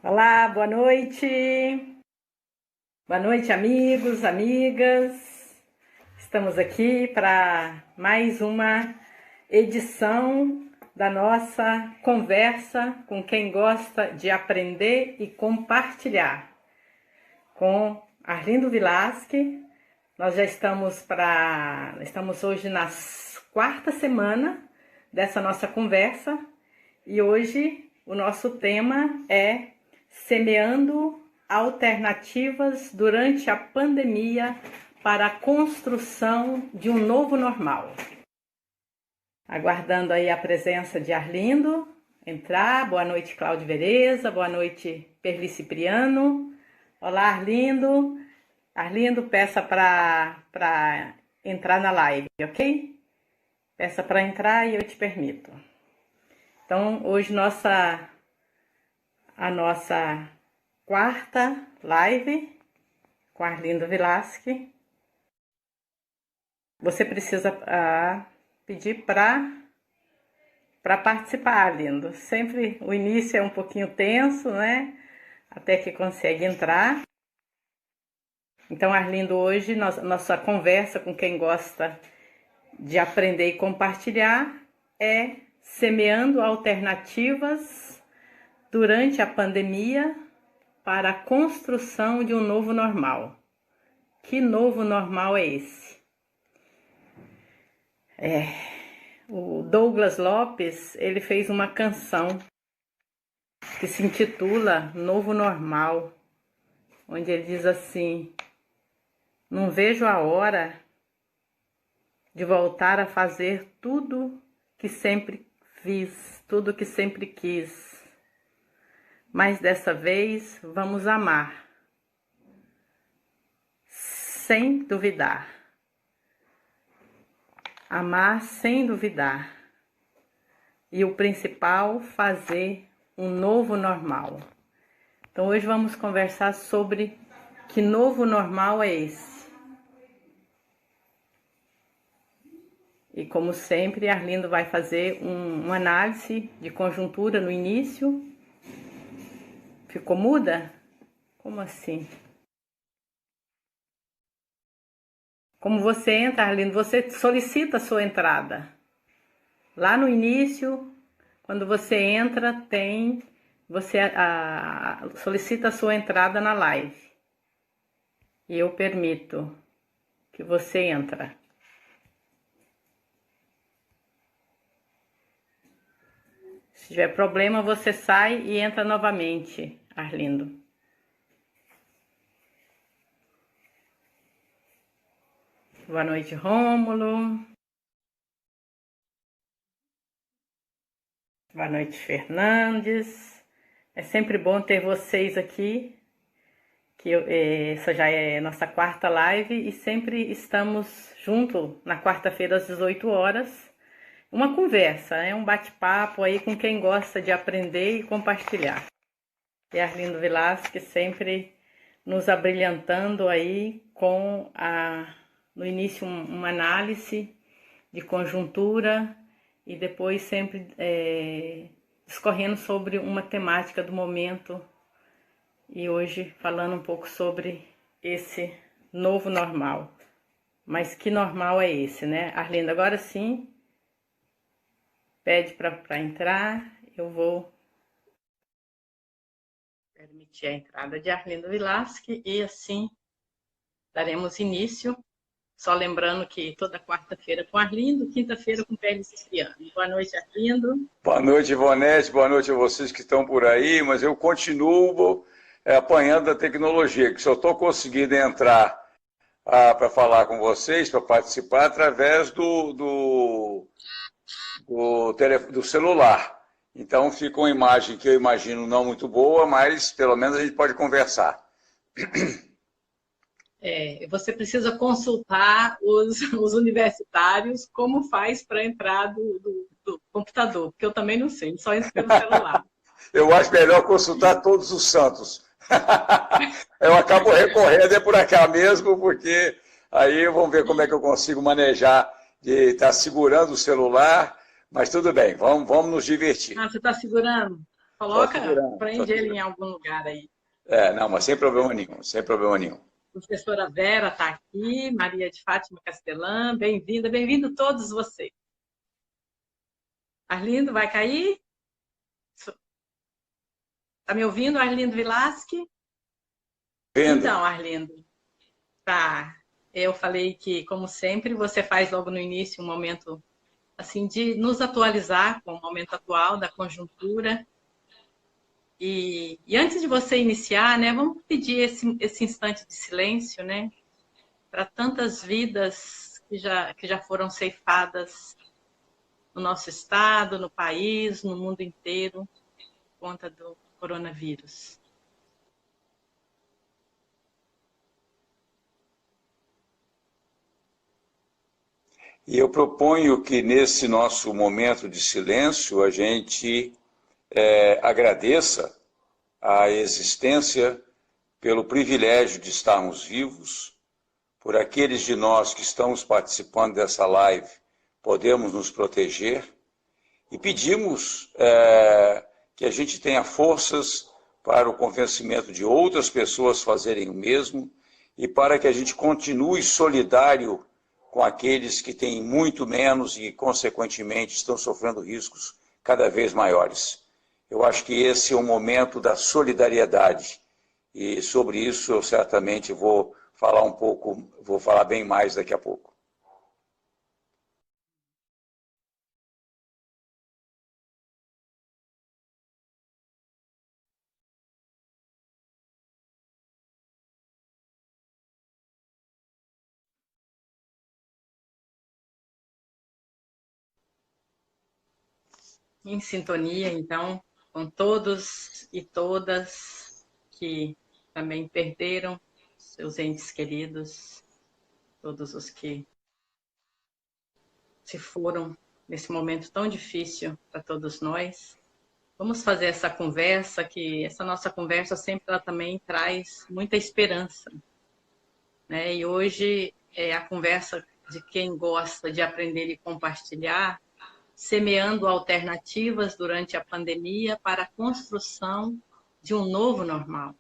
Olá, boa noite. Boa noite, amigos, amigas. Estamos aqui para mais uma edição da nossa conversa com quem gosta de aprender e compartilhar. Com Arlindo Vilasque. Nós já estamos hoje na quarta semana dessa nossa conversa e hoje o nosso tema é semeando alternativas durante a pandemia para a construção de um novo normal. Aguardando aí a presença de Arlindo entrar. Boa noite, Cláudio Vereza. Boa noite, Perli Cipriano. Olá, Arlindo. Arlindo, peça para entrar na live, ok? Peça para entrar e eu te permito. Então, hoje a nossa quarta live com Arlindo Vilasque. Você precisa pedir para participar, Arlindo. Sempre o início é um pouquinho tenso, né? Até que consegue entrar. Então, Arlindo, hoje nossa conversa com quem gosta de aprender e compartilhar é semeando alternativas durante a pandemia para a construção de um novo normal. Que novo normal é esse? O Douglas Lopes, ele fez uma canção que se intitula Novo Normal, onde ele diz assim: não vejo a hora de voltar a fazer tudo que sempre fiz, tudo que sempre quis. Mas dessa vez vamos amar, sem duvidar. Amar sem duvidar. E o principal, fazer um novo normal. Então hoje vamos conversar sobre que novo normal é esse. E como sempre, Arlindo vai fazer uma análise de conjuntura no início. Ficou muda? Como assim? Como você entra, Arlindo? Você solicita a sua entrada. Lá no início, quando você entra, você solicita a sua entrada na live. E eu permito que você entre. Se tiver problema, você sai e entra novamente, Arlindo. Boa noite, Rômulo. Boa noite, Fernandes. É sempre bom ter vocês aqui, essa já é nossa quarta live e sempre estamos juntos na quarta-feira às 18 horas. Uma conversa, um bate-papo aí com quem gosta de aprender e compartilhar. E Arlindo Vilasque sempre nos abrilhantando aí com no início uma análise de conjuntura e depois sempre discorrendo sobre uma temática do momento. E hoje falando um pouco sobre esse novo normal. Mas que normal é esse, né? Arlindo, agora sim. Pede para entrar, eu vou permitir a entrada de Arlindo Vilasque e assim daremos início. Só lembrando que toda quarta-feira com Arlindo, quinta-feira com Perli Cipriano. Boa noite, Arlindo. Boa noite, Ivonete, boa noite a vocês que estão por aí, mas eu continuo apanhando da tecnologia, que só estou conseguindo entrar para falar com vocês, para participar, através do celular. Então fica uma imagem que eu imagino não muito boa, mas pelo menos a gente pode conversar. Você precisa consultar os universitários como faz para entrar do computador, porque eu também não sei, só entro pelo celular. Eu acho melhor consultar todos os santos. Eu acabo recorrendo por cá mesmo, porque aí vamos ver como é que eu consigo manejar de estar segurando o celular. Mas tudo bem, vamos nos divertir. Você está segurando? Coloca, prende ele em algum lugar aí. Não, mas sem problema nenhum, sem problema nenhum. Professora Vera está aqui, Maria de Fátima Castelã, bem-vinda, bem-vindo todos vocês. Arlindo, vai cair? Está me ouvindo, Arlindo Vilasque? Vendo. Então, Arlindo, tá. Eu falei que, como sempre, você faz logo no início um momento assim de nos atualizar com o momento atual da conjuntura. E antes de você iniciar, né, vamos pedir esse instante de silêncio, né, para tantas vidas que já foram ceifadas no nosso estado, no país, no mundo inteiro, por conta do coronavírus. E eu proponho que nesse nosso momento de silêncio a gente agradeça a existência pelo privilégio de estarmos vivos, por aqueles de nós que estamos participando dessa live podemos nos proteger e pedimos que a gente tenha forças para o convencimento de outras pessoas fazerem o mesmo e para que a gente continue solidário com aqueles que têm muito menos e, consequentemente, estão sofrendo riscos cada vez maiores. Eu acho que esse é o momento da solidariedade e sobre isso eu certamente vou falar bem mais daqui a pouco. Em sintonia, então, com todos e todas que também perderam seus entes queridos, todos os que se foram nesse momento tão difícil para todos nós. Vamos fazer essa conversa, que essa nossa conversa sempre ela também traz muita esperança, né? E hoje é a conversa de quem gosta de aprender e compartilhar, semeando alternativas durante a pandemia para a construção de um novo normal.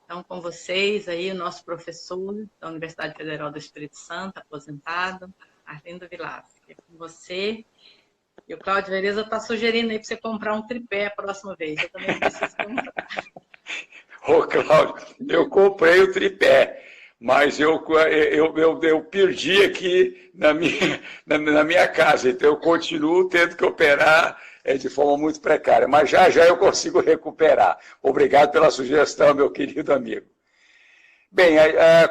Então, com vocês aí, o nosso professor da Universidade Federal do Espírito Santo, aposentado, Arlindo Vilasque. Com você. E o Cláudio Vereza está sugerindo aí para você comprar um tripé a próxima vez. Eu também preciso comprar. Ô, Cláudio, eu comprei o tripé, mas eu perdi aqui na minha casa, então eu continuo tendo que operar de forma muito precária, mas já eu consigo recuperar. Obrigado pela sugestão, meu querido amigo. Bem,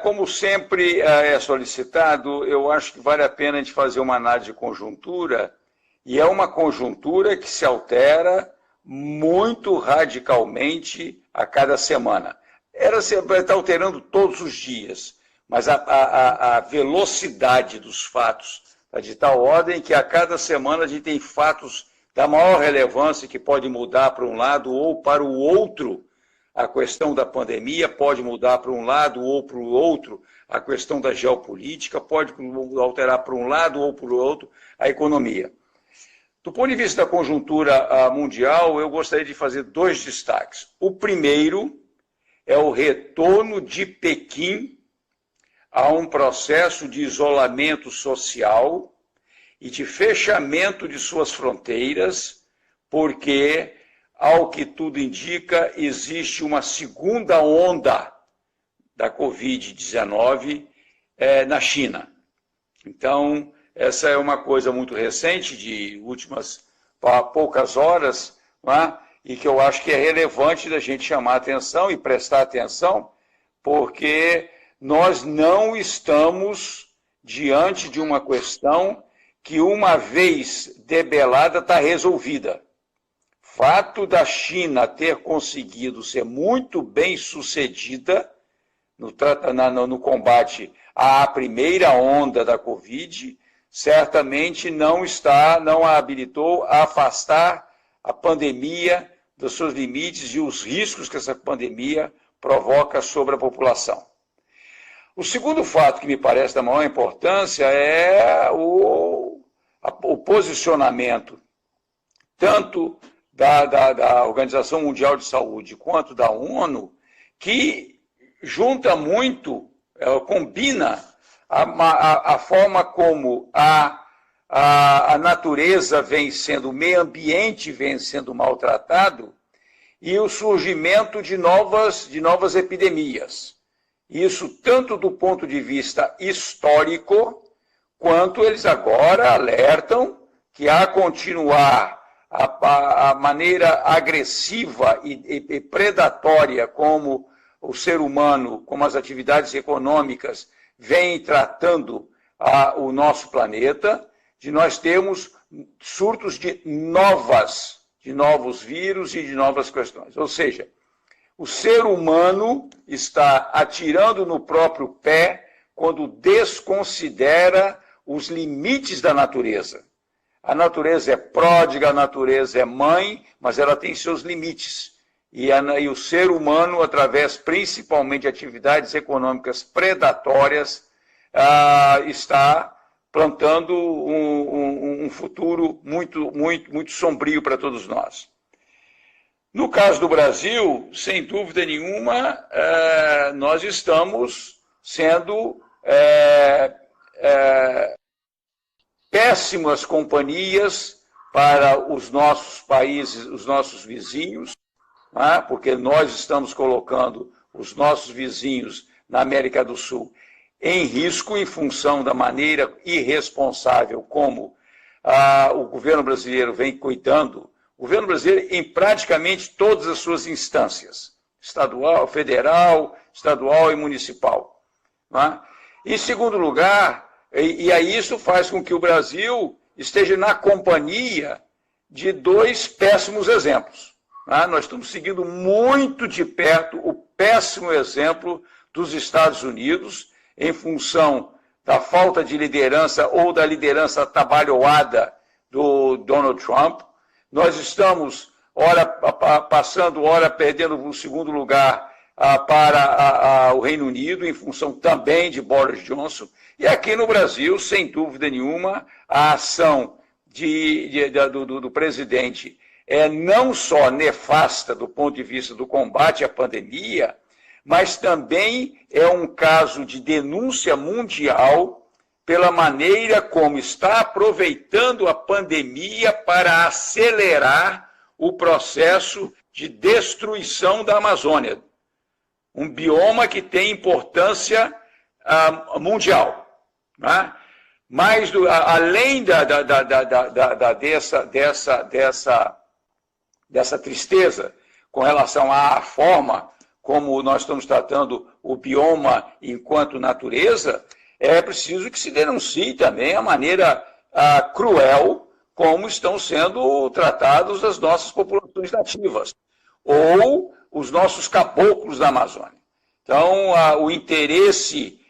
como sempre é solicitado, eu acho que vale a pena a gente fazer uma análise de conjuntura, e é uma conjuntura que se altera muito radicalmente a cada semana. Está alterando todos os dias, mas a velocidade dos fatos está de tal ordem que a cada semana a gente tem fatos da maior relevância que pode mudar para um lado ou para o outro. A questão da pandemia pode mudar para um lado ou para o outro. A questão da geopolítica pode alterar para um lado ou para o outro a economia. Do ponto de vista da conjuntura mundial, eu gostaria de fazer dois destaques. O primeiro é o retorno de Pequim a um processo de isolamento social e de fechamento de suas fronteiras, porque, ao que tudo indica, existe uma segunda onda da Covid-19 na China. Então, essa é uma coisa muito recente, de últimas poucas horas, não é? E que eu acho que é relevante da gente chamar a atenção e prestar atenção, porque nós não estamos diante de uma questão que, uma vez debelada, está resolvida. Fato da China ter conseguido ser muito bem sucedida no combate à primeira onda da Covid, certamente não a habilitou a afastar a pandemia dos seus limites e os riscos que essa pandemia provoca sobre a população. O segundo fato que me parece da maior importância é o posicionamento tanto da Organização Mundial de Saúde quanto da ONU, que junta muito, combina a forma como a natureza vem sendo, o meio ambiente vem sendo maltratado, e o surgimento de novas epidemias. Isso tanto do ponto de vista histórico, quanto eles agora alertam que a continuar a maneira agressiva e predatória como o ser humano, como as atividades econômicas vêm tratando o nosso planeta, de nós termos surtos de novos vírus e de novas questões. Ou seja, o ser humano está atirando no próprio pé quando desconsidera os limites da natureza. A natureza é pródiga, a natureza é mãe, mas ela tem seus limites. E o ser humano, através principalmente de atividades econômicas predatórias, está plantando um futuro muito sombrio para todos nós. No caso do Brasil, sem dúvida nenhuma, nós estamos sendo péssimas companhias para os nossos países, os nossos vizinhos, porque nós estamos colocando os nossos vizinhos na América do Sul em risco em função da maneira irresponsável como o governo brasileiro vem cuidando. O governo brasileiro em praticamente todas as suas instâncias, estadual, federal, estadual e municipal. Em segundo lugar, e aí isso faz com que o Brasil esteja na companhia de dois péssimos exemplos. Nós estamos seguindo muito de perto o péssimo exemplo dos Estados Unidos em função da falta de liderança ou da liderança atabalhoada do Donald Trump. Nós estamos, ora perdendo o segundo lugar para o Reino Unido, em função também de Boris Johnson. E aqui no Brasil, sem dúvida nenhuma, a ação do presidente é não só nefasta do ponto de vista do combate à pandemia, mas também é um caso de denúncia mundial pela maneira como está aproveitando a pandemia para acelerar o processo de destruição da Amazônia, um bioma que tem importância mundial. Mas, além dessa tristeza com relação à forma como nós estamos tratando o bioma enquanto natureza, é preciso que se denuncie também a maneira cruel como estão sendo tratados as nossas populações nativas, ou os nossos caboclos da Amazônia. Então, o interesse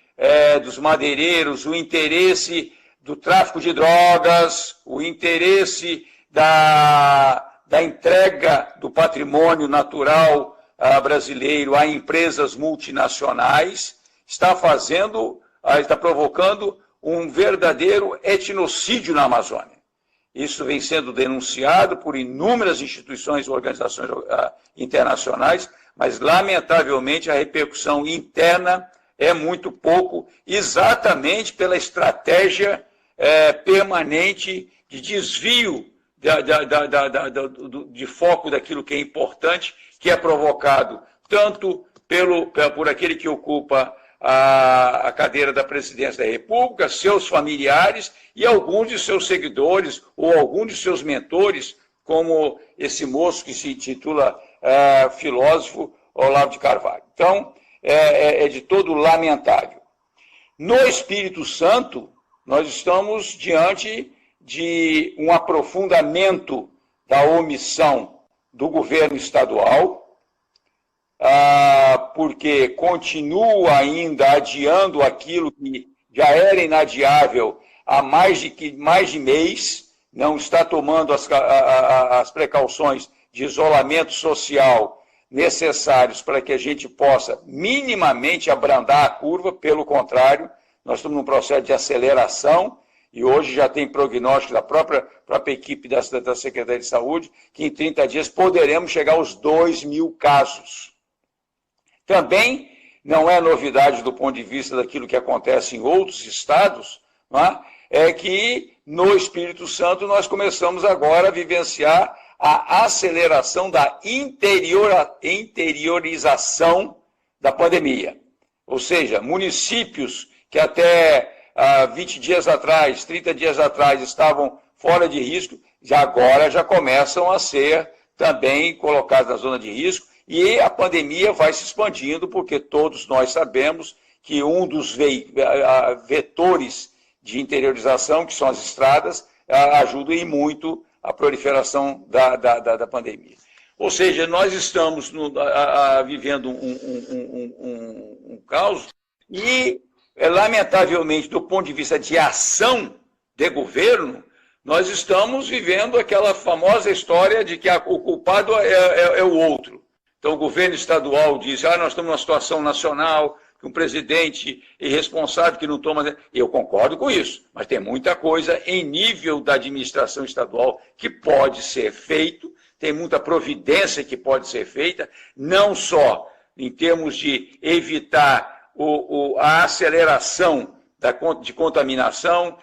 dos madeireiros, o interesse do tráfico de drogas, o interesse da entrega do patrimônio natural brasileiro a empresas multinacionais, está provocando um verdadeiro etnocídio na Amazônia. Isso vem sendo denunciado por inúmeras instituições e organizações internacionais, mas, lamentavelmente, a repercussão interna é muito pouco, exatamente pela estratégia permanente de desvio de foco daquilo que é importante, que é provocado tanto por aquele que ocupa a cadeira da presidência da República, seus familiares e alguns de seus seguidores ou alguns de seus mentores, como esse moço que se intitula filósofo Olavo de Carvalho. Então, é de todo lamentável. No Espírito Santo, nós estamos diante de um aprofundamento da omissão do governo estadual, porque continua ainda adiando aquilo que já era inadiável há mais de mês, não está tomando as precauções de isolamento social necessários para que a gente possa minimamente abrandar a curva. Pelo contrário, nós estamos num processo de aceleração e hoje já tem prognóstico da própria equipe da Secretaria de Saúde, que em 30 dias poderemos chegar aos 2.000 casos. Também não é novidade do ponto de vista daquilo que acontece em outros estados, não é que no Espírito Santo nós começamos agora a vivenciar a aceleração da interiorização da pandemia. Ou seja, municípios que até 20 dias atrás, 30 dias atrás estavam fora de risco, agora já começam a ser também colocados na zona de risco, e a pandemia vai se expandindo, porque todos nós sabemos que um dos vetores de interiorização, que são as estradas, ajuda e muito a proliferação da pandemia. Ou seja, nós estamos vivendo um caos e, lamentavelmente, do ponto de vista de ação de governo, nós estamos vivendo aquela famosa história de que o culpado é o outro. Então, o governo estadual diz, nós estamos numa situação nacional, que um presidente irresponsável que não toma... Eu concordo com isso, mas tem muita coisa em nível da administração estadual que pode ser feito, tem muita providência que pode ser feita, não só em termos de evitar a aceleração de contaminação,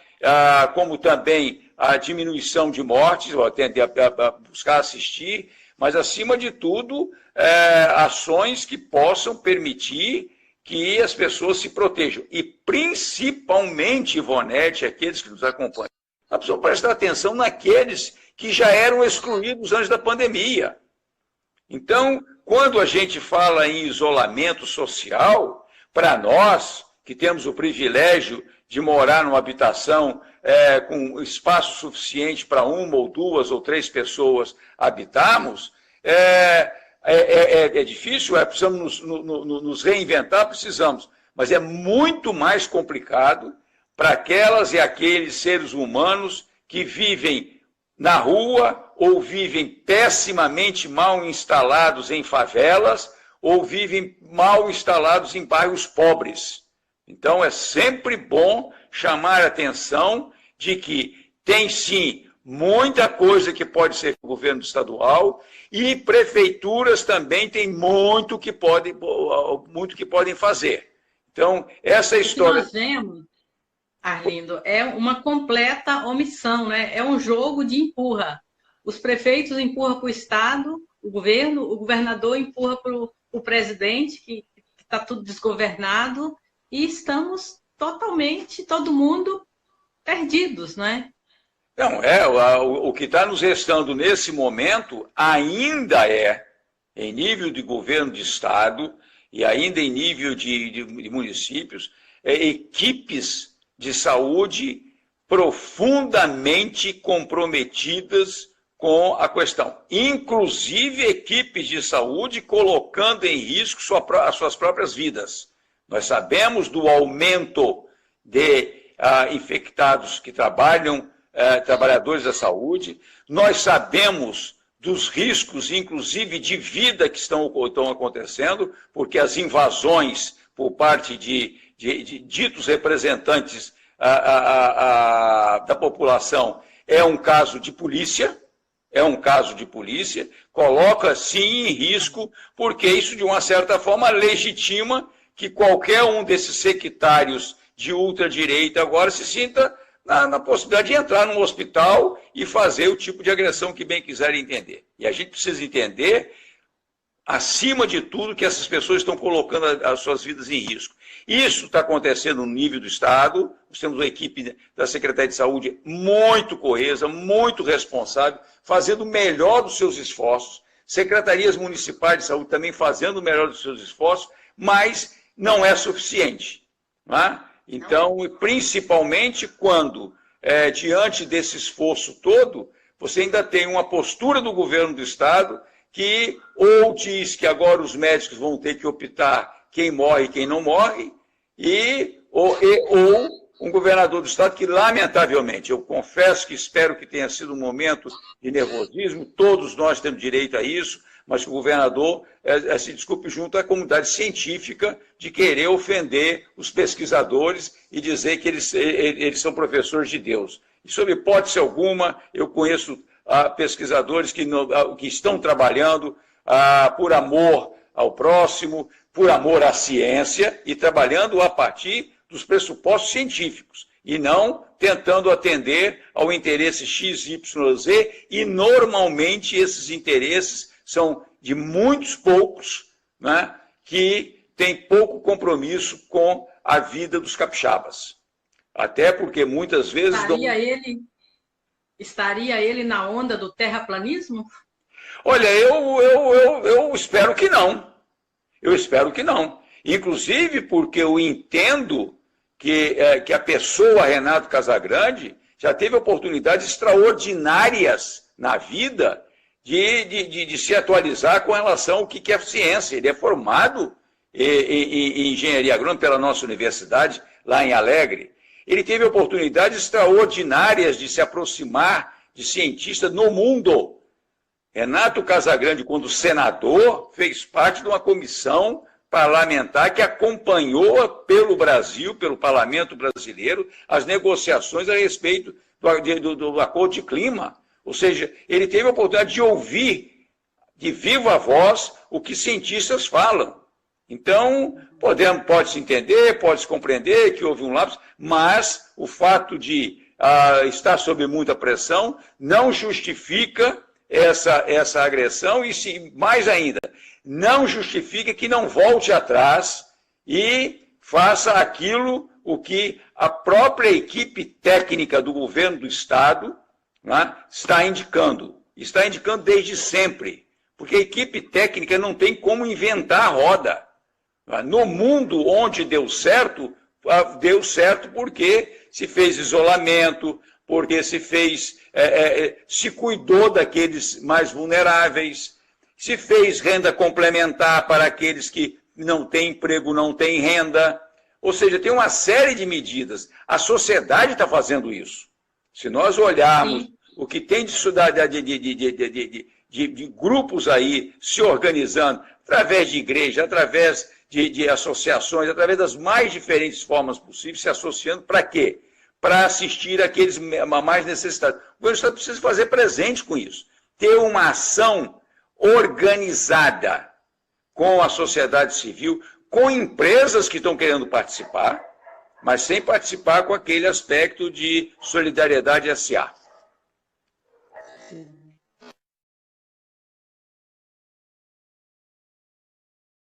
como também a diminuição de mortes, a buscar assistir, mas, acima de tudo, ações que possam permitir que as pessoas se protejam. E, principalmente, Ivonete, aqueles que nos acompanham, a pessoa prestar atenção naqueles que já eram excluídos antes da pandemia. Então, quando a gente fala em isolamento social, para nós, que temos o privilégio de morar numa habitação com espaço suficiente para 1 ou 2 ou 3 pessoas habitarmos, é difícil, precisamos nos reinventar, precisamos, mas é muito mais complicado para aquelas e aqueles seres humanos que vivem na rua ou vivem pessimamente mal instalados em favelas ou vivem mal instalados em bairros pobres. Então, é sempre bom chamar a atenção de que tem, sim, muita coisa que pode ser com o governo estadual e prefeituras também têm muito que podem fazer. Então, essa história... O que nós vemos, Arlindo, é uma completa omissão, né? É um jogo de empurra. Os prefeitos empurram para o Estado, o governador empurra para o presidente, que está tudo desgovernado, e estamos totalmente, todo mundo, perdidos, né? Não, o que está nos restando nesse momento ainda em nível de governo de Estado e ainda em nível de municípios, equipes de saúde profundamente comprometidas com a questão. Inclusive equipes de saúde colocando em risco as suas próprias vidas. Nós sabemos do aumento de infectados que trabalhadores da saúde, nós sabemos dos riscos, inclusive de vida, que estão acontecendo, porque as invasões por parte de ditos representantes da população é um caso de polícia, coloca sim em risco, porque isso de uma certa forma legitima que qualquer um desses sectários de ultradireita agora se sinta na possibilidade de entrar num hospital e fazer o tipo de agressão que bem quiserem entender. E a gente precisa entender, acima de tudo, que essas pessoas estão colocando as suas vidas em risco. Isso está acontecendo no nível do Estado, nós temos uma equipe da Secretaria de Saúde muito coesa, muito responsável, fazendo o melhor dos seus esforços, secretarias municipais de saúde também fazendo o melhor dos seus esforços, mas não é suficiente. Não é? Então, principalmente quando, diante desse esforço todo, você ainda tem uma postura do governo do Estado que ou diz que agora os médicos vão ter que optar quem morre e quem não morre, ou um governador do estado que, lamentavelmente, eu confesso que espero que tenha sido um momento de nervosismo, todos nós temos direito a isso, mas que o governador se desculpe junto à comunidade científica de querer ofender os pesquisadores e dizer que eles são professores de Deus. E, sob hipótese alguma, eu conheço pesquisadores que estão trabalhando por amor ao próximo, por amor à ciência e trabalhando a partir dos pressupostos científicos e não tentando atender ao interesse X, Y, Z, e normalmente esses interesses são de muitos poucos, né, que têm pouco compromisso com a vida dos capixabas. Até porque muitas vezes... Estaria ele na onda do terraplanismo? Olha, eu espero que não. Eu espero que não. Inclusive porque eu entendo que a pessoa Renato Casagrande já teve oportunidades extraordinárias na vida de se atualizar com relação ao que é ciência. Ele é formado em engenharia agrônoma pela nossa universidade, lá em Alegre. Ele teve oportunidades extraordinárias de se aproximar de cientistas no mundo. Renato Casagrande, quando senador, fez parte de uma comissão parlamentar que acompanhou pelo Brasil, pelo parlamento brasileiro, as negociações a respeito do acordo de clima. Ou seja, ele teve a oportunidade de ouvir de viva voz o que cientistas falam. Então, pode-se entender, pode-se compreender que houve um lapso, mas o fato de estar sob muita pressão não justifica essa agressão e, mais ainda, não justifica que não volte atrás e faça aquilo o que a própria equipe técnica do governo do Estado, né, está indicando. Está indicando desde sempre, porque a equipe técnica não tem como inventar a roda. No mundo onde deu certo porque se fez isolamento, porque se cuidou daqueles mais vulneráveis, se fez renda complementar para aqueles que não têm emprego, não têm renda. Ou seja, tem uma série de medidas. A sociedade está fazendo isso. Se nós olharmos o que tem de grupos aí se organizando, através de igreja, através de associações, através das mais diferentes formas possíveis, se associando para quê? Para assistir aqueles mais necessitados. O governo do Estado precisa fazer presente com isso. Ter uma ação organizada com a sociedade civil, com empresas que estão querendo participar, mas sem participar com aquele aspecto de solidariedade SA.